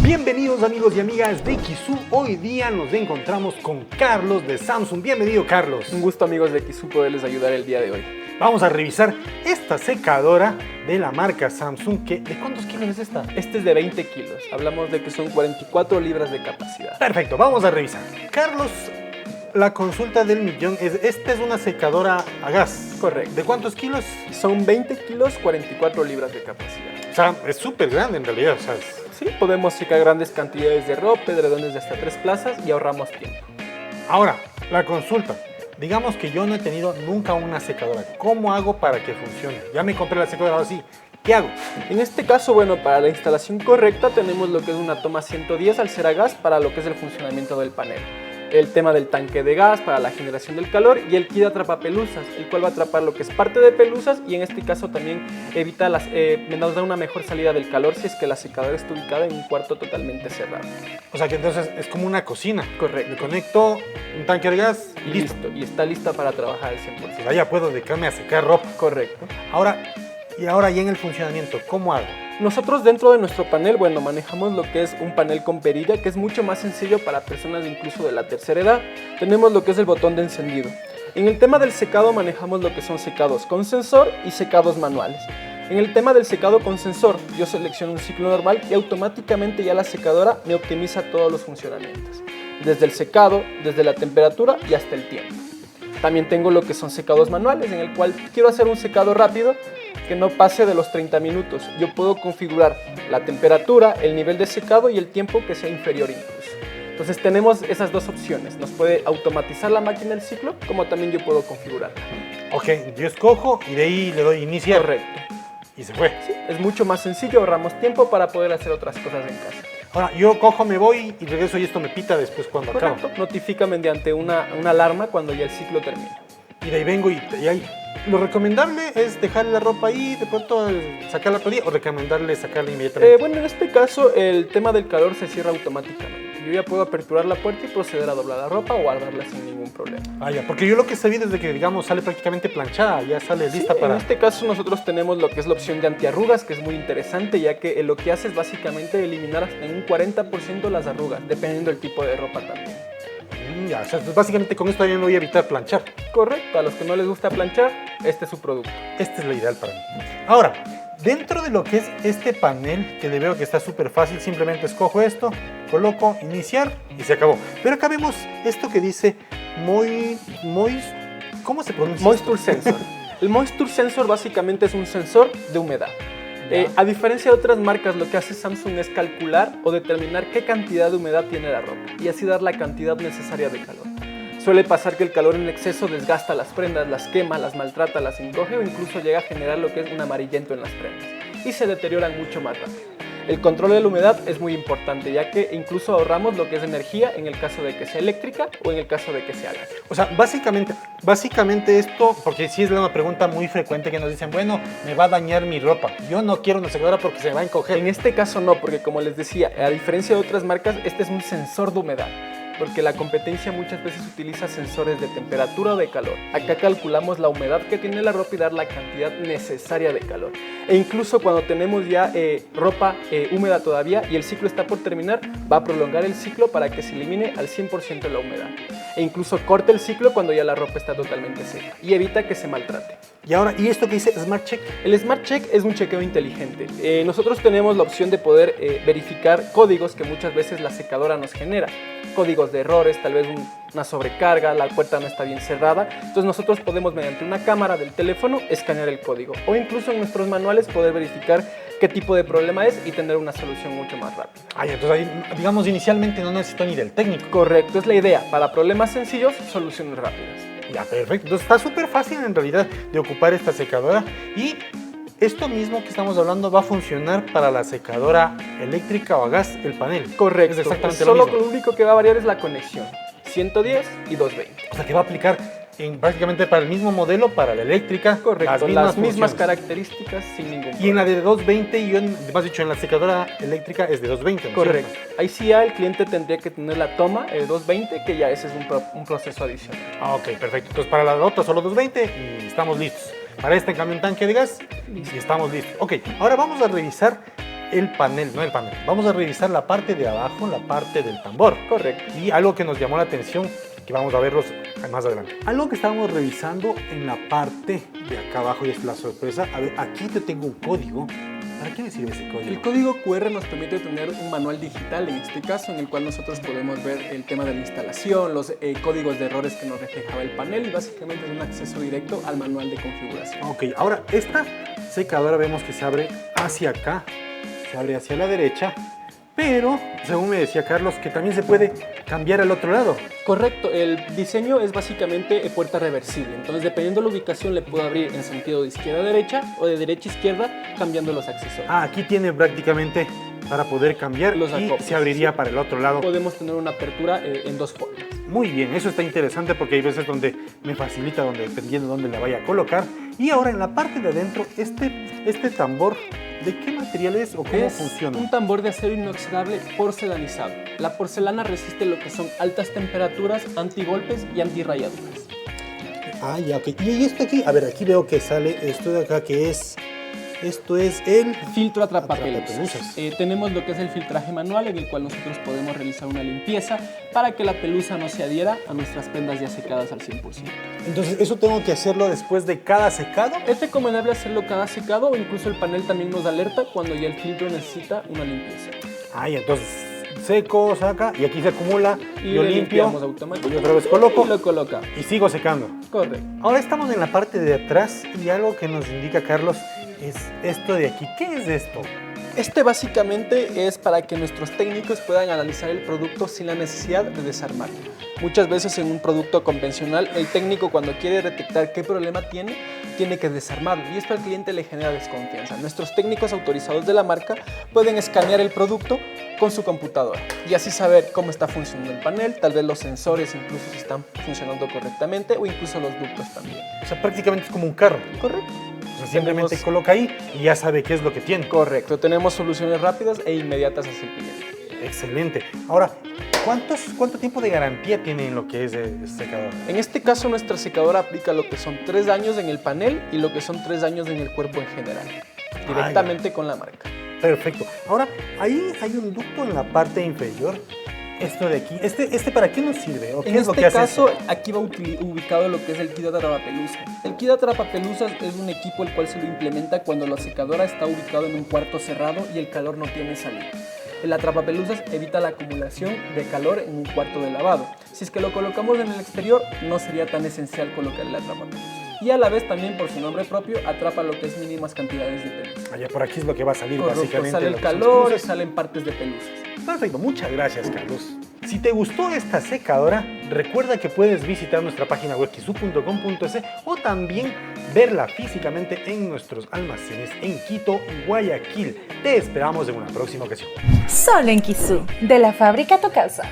Bienvenidos amigos y amigas de Kisu. Hoy día nos encontramos con Carlos de Samsung. Bienvenido, Carlos. Un gusto, amigos de Kisu, poderles ayudar el día de hoy. Vamos a revisar esta secadora de la marca Samsung. ¿De cuántos kilos es esta? Este es de 20 kilos. Hablamos de que son 44 libras de capacidad. Perfecto, vamos a revisar. Carlos, la consulta del millón es, esta es una secadora a gas. Correcto. ¿De cuántos kilos? Son 20 kilos, 44 libras de capacidad. O sea, es súper grande en realidad. O sea, Sí, podemos secar grandes cantidades de ropa, edredones de hasta 3 plazas y ahorramos tiempo. Ahora, la consulta. Digamos que yo no he tenido nunca una secadora. ¿Cómo hago para que funcione? Ya me compré la secadora, ahora sí. ¿Qué hago? En este caso, bueno, para la instalación correcta tenemos lo que es una toma 110 al ser a gas para lo que es el funcionamiento del panel. El tema del tanque de gas para la generación del calor y el kit atrapapelusas, el cual va a atrapar lo que es parte de pelusas y en este caso también evita nos da una mejor salida del calor si es que la secadora está ubicada en un cuarto totalmente cerrado. O sea que entonces es como una cocina. Correcto. Le conecto un tanque de gas y Listo. Y está lista para trabajar al 100%. Pues ya puedo dedicarme a secar ropa. Correcto. Ahora ya en el funcionamiento, ¿cómo hago? Nosotros dentro de nuestro panel, bueno, manejamos lo que es un panel con perilla, que es mucho más sencillo para personas incluso de la tercera edad. Tenemos lo que es el botón de encendido. En el tema del secado manejamos lo que son secados con sensor y secados manuales. En el tema del secado con sensor, yo selecciono un ciclo normal y automáticamente ya la secadora me optimiza todos los funcionamientos. Desde el secado, desde la temperatura y hasta el tiempo. También tengo lo que son secados manuales, en el cual quiero hacer un secado rápido que no pase de los 30 minutos. Yo puedo configurar la temperatura, el nivel de secado y el tiempo que sea inferior incluso. Entonces tenemos esas dos opciones. Nos puede automatizar la máquina el ciclo, como también yo puedo configurarla. Ok, yo escojo y de ahí le doy iniciar. Correcto. Y se fue. Sí, es mucho más sencillo, ahorramos tiempo para poder hacer otras cosas en casa. Ahora, yo cojo, me voy y regreso y esto me pita después cuando Correcto. acabo. Notifica mediante una alarma cuando ya el ciclo termina. Y de ahí vengo y ahí. Lo recomendable es dejarle la ropa ahí, de pronto sacarla por día o recomendarle sacarla inmediatamente. Bueno, en este caso el tema del calor se cierra automáticamente. Yo ya puedo aperturar la puerta y proceder a doblar la ropa o guardarla sin ningún problema. Ah, ya, porque yo lo que sabía desde que, digamos, sale prácticamente planchada, ya sale lista Sí, para... En este caso nosotros tenemos lo que es la opción de antiarrugas, que es muy interesante, ya que lo que hace es básicamente eliminar hasta en un 40% las arrugas, dependiendo del tipo de ropa también. Ya, o sea, pues básicamente con esto ya me voy a evitar planchar. Correcto, a los que no les gusta planchar, este es su producto. Este es lo ideal para mí. Ahora, dentro de lo que es este panel, que le veo que está súper fácil, simplemente escojo esto, coloco iniciar y se acabó. Pero acá vemos esto que dice ¿cómo se pronuncia? Moisture Sensor. El Moisture Sensor básicamente es un sensor de humedad. A diferencia de otras marcas, lo que hace Samsung es calcular o determinar qué cantidad de humedad tiene la ropa y así dar la cantidad necesaria de calor. Suele pasar que el calor en exceso desgasta las prendas, las quema, las maltrata, las encoge o incluso llega a generar lo que es un amarillento en las prendas y se deterioran mucho más rápido. El control de la humedad es muy importante, ya que incluso ahorramos lo que es energía en el caso de que sea eléctrica o en el caso de que sea gas. O sea, básicamente esto, porque sí es una pregunta muy frecuente que nos dicen, bueno, me va a dañar mi ropa. Yo no quiero una secadora porque se va a encoger. En este caso no, porque como les decía, a diferencia de otras marcas, este es un sensor de humedad. Porque la competencia muchas veces utiliza sensores de temperatura o de calor. Acá calculamos la humedad que tiene la ropa y dar la cantidad necesaria de calor. E incluso cuando tenemos ya ropa húmeda todavía y el ciclo está por terminar, va a prolongar el ciclo para que se elimine al 100% la humedad. E incluso corta el ciclo cuando ya la ropa está totalmente seca y evita que se maltrate. Y ahora, ¿y esto que dice Smart Check? El Smart Check es un chequeo inteligente. Nosotros tenemos la opción de poder verificar códigos que muchas veces la secadora nos genera. Códigos de errores, tal vez una sobrecarga, la puerta no está bien cerrada. Entonces nosotros podemos mediante una cámara del teléfono escanear el código o incluso en nuestros manuales poder verificar qué tipo de problema es y tener una solución mucho más rápida. Entonces ahí, digamos, inicialmente no necesito ni del técnico. Correcto, es la idea. Para problemas sencillos, soluciones rápidas. Ya, perfecto. Entonces está súper fácil en realidad de ocupar esta secadora y esto mismo que estamos hablando va a funcionar para la secadora eléctrica o a gas, el panel. Correcto. Es exactamente Solo lo mismo. lo único que va a variar es la conexión. 110 y 220. O sea que va a aplicar básicamente para el mismo modelo, para la eléctrica. Correcto, las mismas funciones. características sin ningún problema. Y en la de 220, yo más dicho, en la secadora eléctrica es de 220, ¿no? Correcto. ¿Cierto? Ahí sí ya el cliente tendría que tener la toma 220, que ya ese es un proceso adicional. Ok, perfecto. Entonces para la otra solo 220 y estamos listos. Para este en cambio un tanque de gas y estamos listos. Ok, ahora vamos a revisar el panel, no el panel. Vamos a revisar la parte de abajo, la parte del tambor. Correcto. Y algo que nos llamó la atención, que vamos a verlos más adelante. Algo que estábamos revisando en la parte de acá abajo, y es la sorpresa. A ver, aquí te tengo un código. ¿Para qué me sirve ese código? El código QR nos permite tener un manual digital, en este caso, en el cual nosotros podemos ver el tema de la instalación, los códigos de errores que nos reflejaba el panel, y básicamente es un acceso directo al manual de configuración. Ok, ahora esta secadora vemos que se abre hacia acá, se abre hacia la derecha, pero según me decía Carlos que también se puede cambiar al otro lado. Correcto, el diseño es básicamente puerta reversible, entonces dependiendo de la ubicación le puedo abrir en sentido de izquierda a derecha o de derecha a izquierda cambiando los accesorios. Aquí tiene prácticamente para poder cambiar Los y acoples, se abriría para el otro lado. Podemos tener una apertura en dos formas. Muy bien, eso está interesante porque hay veces donde me facilita, donde dependiendo de dónde la vaya a colocar. Y ahora en la parte de adentro, este tambor, ¿de qué material es o cómo funciona? Un tambor de acero inoxidable porcelanizado. La porcelana resiste lo que son altas temperaturas, antigolpes y antirrayaduras. Ya, ok. Y esto aquí, a ver, aquí veo que sale esto de acá que es... Esto es el filtro atrapapelusas. Atrapapelusas. Tenemos lo que es el filtraje manual, en el cual nosotros podemos realizar una limpieza para que la pelusa no se adhiera a nuestras prendas ya secadas al 100%. Entonces, ¿eso tengo que hacerlo después de cada secado? Es recomendable hacerlo cada secado, o incluso el panel también nos alerta cuando ya el filtro necesita una limpieza. Entonces seco, saca y aquí se acumula, Y yo le limpio limpiamos automáticamente y otra vez coloco y lo coloca. y sigo secando. Correcto. Ahora estamos en la parte de atrás y algo que nos indica Carlos es esto de aquí. ¿Qué es esto? Este básicamente es para que nuestros técnicos puedan analizar el producto sin la necesidad de desarmarlo. Muchas veces en un producto convencional, el técnico cuando quiere detectar qué problema tiene que desarmarlo, y esto al cliente le genera desconfianza. Nuestros técnicos autorizados de la marca pueden escanear el producto con su computadora y así saber cómo está funcionando el panel, tal vez los sensores incluso si están funcionando correctamente o incluso los ductos también. O sea, prácticamente es como un carro. Correcto. O sea, simplemente coloca ahí y ya sabe qué es lo que tiene. Correcto, tenemos soluciones rápidas e inmediatas hacia el cliente. Excelente. Ahora, ¿cuánto tiempo de garantía tiene en lo que es el secador? En este caso, nuestra secadora aplica lo que son 3 años en el panel y lo que son 3 años en el cuerpo en general, directamente con la marca. Perfecto. Ahora, ahí hay un ducto en la parte inferior. Esto de aquí, ¿este para qué nos sirve? ¿O qué En es lo este que hace caso, esto? aquí va ubicado lo que es el kit atrapapelusas. El kit atrapapelusas es un equipo el cual se lo implementa cuando la secadora está ubicado en un cuarto cerrado y el calor no tiene salida. El atrapapelusas evita la acumulación de calor en un cuarto de lavado. Si es que lo colocamos en el exterior, no sería tan esencial colocar el atrapapelusas. Y a la vez también, por su nombre propio, atrapa lo que es mínimas cantidades de pelusas. Allá por aquí es lo que va a salir Correcto, básicamente. sale lo el que son calor y pelusas. salen partes de pelusas. Perfecto, muchas gracias, Carlos. Si te gustó esta secadora, recuerda que puedes visitar nuestra página web kisu.com.es o también verla físicamente en nuestros almacenes en Quito y Guayaquil. Te esperamos en una próxima ocasión. Solo en Kisú, de la fábrica a tu casa.